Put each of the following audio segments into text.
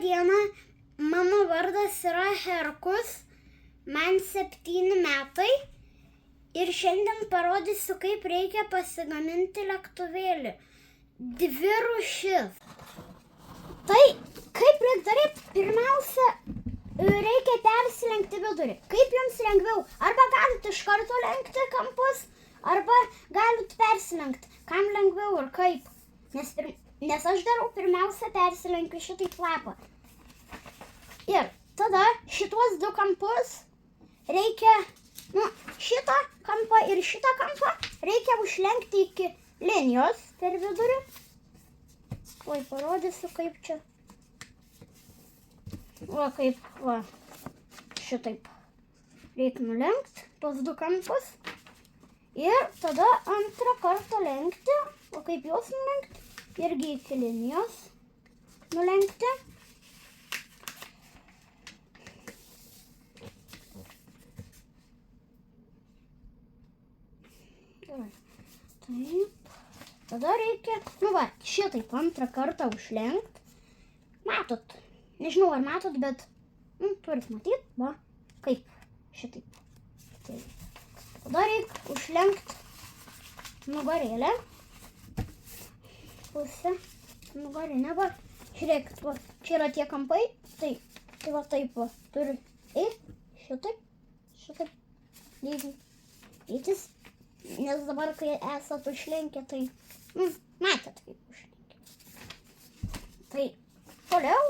diena, mano vardas yra Herkus, man 7 metai ir šiandien parodysiu, kaip reikia pasigaminti lėktuvėlį. 2 rūšis. Tai kaip reikia daryti? Pirmiausia, reikia persilenkti vidurį. Kaip jums lengviau? Arba galite iš karto lenkti kampus, arba galite persilenkti. Kam lengviau ir kaip? Nes aš darau pirmiausia persilenkiu šitaip lapą. Ir tada šitos 2 kampus reikia, šitą kampą ir šitą kampą reikia užlenkti iki linijos per vidurį. Oi, parodysiu, kaip čia. Va, kaip, va, šitaip. Reikia nulenkti tos 2 kampus. Ir tada antrą kartą lenkti, o kaip juos nulenkti, irgi iki linijos nulenkti. Taip. Tada reikia, šitaip antrą kartą užlenkti. Matot, nežinau ar matot, bet, turit matyt, va, kaip, šitaip. Taip. Tada reikia užlenkti nugarėlę. Pusę, nugarinę, va. Žiūrėkit, va, čia yra tie kampai, tai va taip, va, turi šitaip, lygiai, eitis. Nes dabar, kai esat užlenkę, tai, matėt, kaip užlenkę. Tai toliau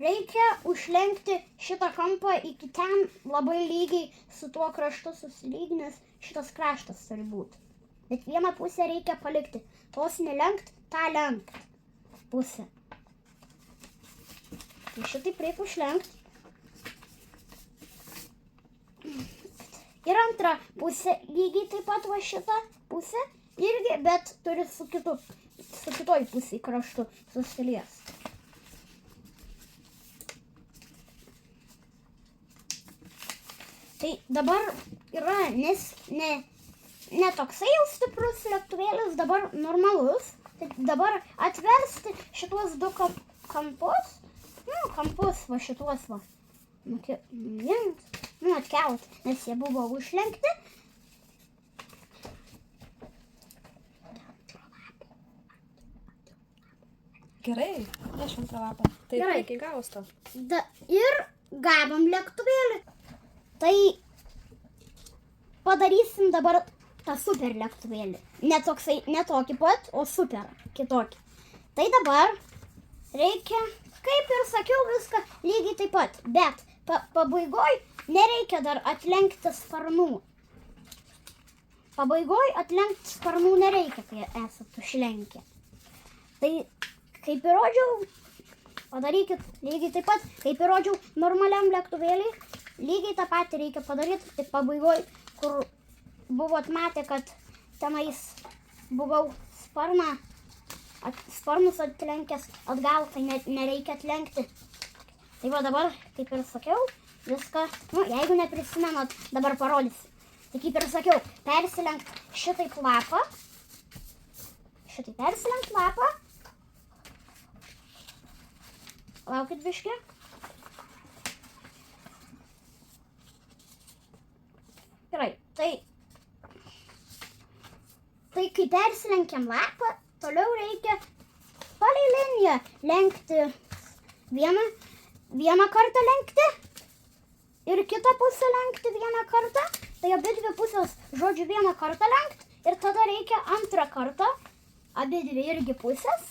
reikia užlenkti šitą kampą iki ten labai lygiai su tuo kraštu susilyginęs, šitas kraštas turi būti. Bet vieną pusę reikia palikti. Tos nelenkt, tą lenkt pusę. Tai šitaip reikia užlenkti. Ir antrą pusę lygiai taip pat va šitą pusę irgi, bet turi su kitoj pusėj kraštu susiliesti. Tai dabar yra ne toksai jau stiprus lėktuvėlis, dabar normalus. Tai dabar atversti šitos 2 kampus, kampus va šitos va. Atkelt, nes jie buvo užlenkti. Gerai, aš antrą lapą. Taip, puikiai gavos to. Ir gavom lėktuvėlį. Tai padarysim dabar tą super lėktuvėlį. Ne tokį pat, o super kitokį. Tai dabar reikia, kaip ir sakiau, viską lygiai taip pat. Bet pabaigoj nereikia dar atlenkti sparnų. Pabaigoj atlenkti sparnų nereikia, kai esat užlenkę. Tai kaip ir rodžiau, padarykit lygiai taip pat, kaip ir rodžiau normaliam lėktuvėliui, lygiai tą patį reikia padaryti. Tik pabaigoj, kur buvot matę, kad tenais buvau sparnus atlenkęs atgal, tai nereikia atlenkti. Tai va dabar, kaip ir sakiau, viską, jeigu neprisimenat, dabar parodysiu. Tai kaip ir sakiau, persilenkt šitaip lapą. Šitaip persilenkt lapą. Laukit biškį. Gerai, tai kai persilenkiam lapą, toliau reikia palei liniją lenkti vieną kartą lenkti ir kitą pusę lenkti vieną kartą. Tai abi 2 pusės, žodžiu, vieną kartą lenkti ir tada reikia antrą kartą, abi 2 irgi pusės,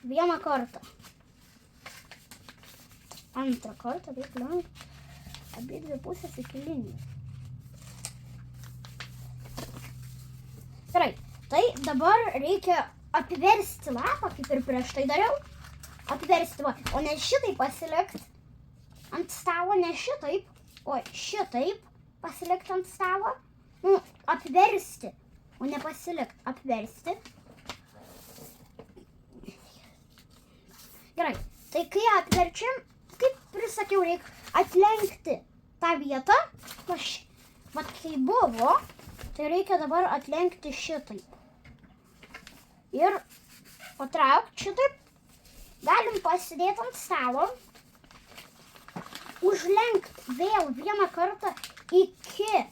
vieną kartą. Antrą kartą reikia lenkti abi 2 pusės iki linijos. Gerai, tai dabar reikia apversti lapą, kaip ir prieš tai dariau. Apversti, va, o ne šitaip pasilikti ant stalo, ne šitaip, o šitaip pasilikti ant stalo. Apversti, o ne pasilikti, apversti. Gerai, tai kai apverčiam, kaip ir sakiau, reikia atlenkti tą vietą, va kai buvo, tai reikia dabar atlenkti šitaip. Ir patraukti šitaip galim pasidėti ant stalo, užlenkti vėl vieną kartą iki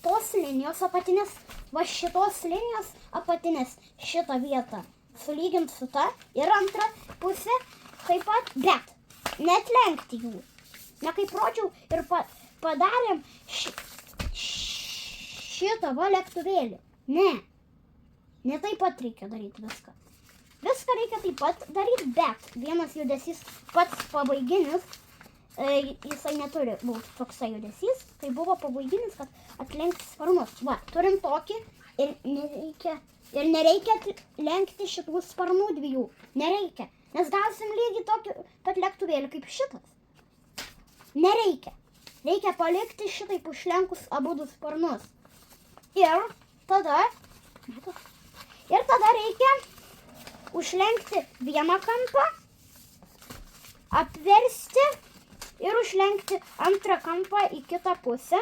tos linijos apatinės, va šitos linijos apatinės šitą vietą sulyginti su ta ir antrą pusę taip pat, bet net lenkti jų. Ne kaip rodžiau ir padarėm šitą va lėktuvėlį. Ne taip pat reikia daryti viską. Viską reikia taip pat daryti, bet vienas judesys pats pabaiginis, jisai neturi būti toksai judesys, tai buvo pabaiginis, kad atlenkti sparnus. Va, turim tokį ir nereikia lenkti šitų sparnų dviejų. Nereikia, nes gausim lygiai tokį pat lėktuvėlį kaip šitas. Nereikia. Reikia palikti šitaip užlenkus abudu sparnus. Ir tada reikia užlenkti vieną kampą, apversti ir užlenkti antrą kampą į kitą pusę.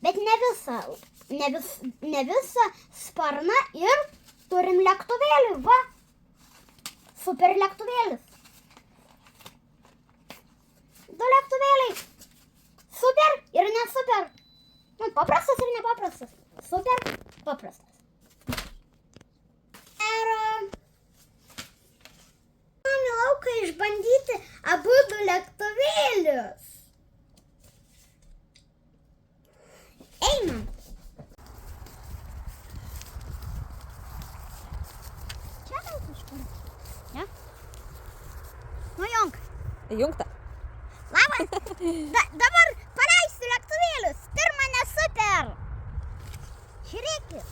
Bet ne visą sparną ir turim lėktuvėlį, va. Super lėktuvėlis. 2 lėktuvėliai. Super ir ne super. Nu, paprastas ir nepaprastas. Super, paprastas. Ir man į lauką išbandyti abudu lėktuvėlius. Einam. Čia gal kažkur? Ne? Nujunk. Įjungta. Labas. Dabar paleisiu lėktuvėlius. Pirma ne super. Žiūrėkit.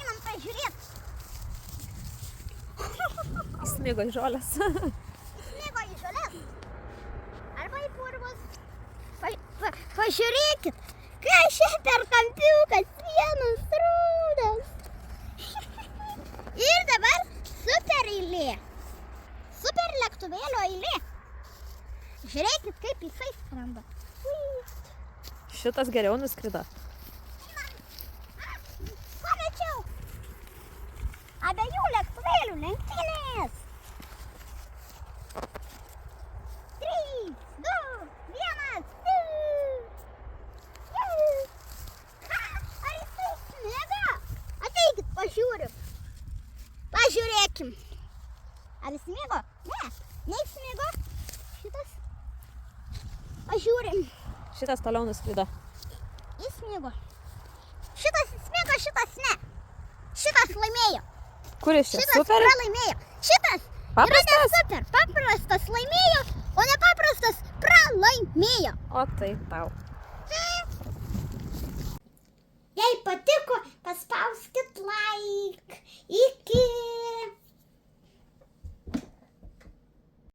Einam pažiūrėt. Įsmigo į žolės. Smigo į žolės. Arba į purvus. Pažiūrėkit. Kas čia per kampiukas? Vienas rūdas. Ir dabar super eilė. Super lėktuvėlio eilė. Žiūrėkit, kaip jisai skrenda. Šitas geriau nuskrido. Pamečiau. Abiejų lėktuvėlių lenktynės. 3, 2, 1. Ar jisai smigo? Ateikit, pažiūrim. Pažiūrėkim. Ar jis smigo? Ne, neįsmigo. Šitas. Pažiūrim. Šitas toliau nuskrido. Jis smigo. Šitas smigo, šitas ne. Šitas laimėjo. Kuris čia? Šitas Super? pralaimėjo. Šitas Paprastas? yra ne super. Paprastas laimėjo, o nepaprastas pralaimėjo. O tai tau.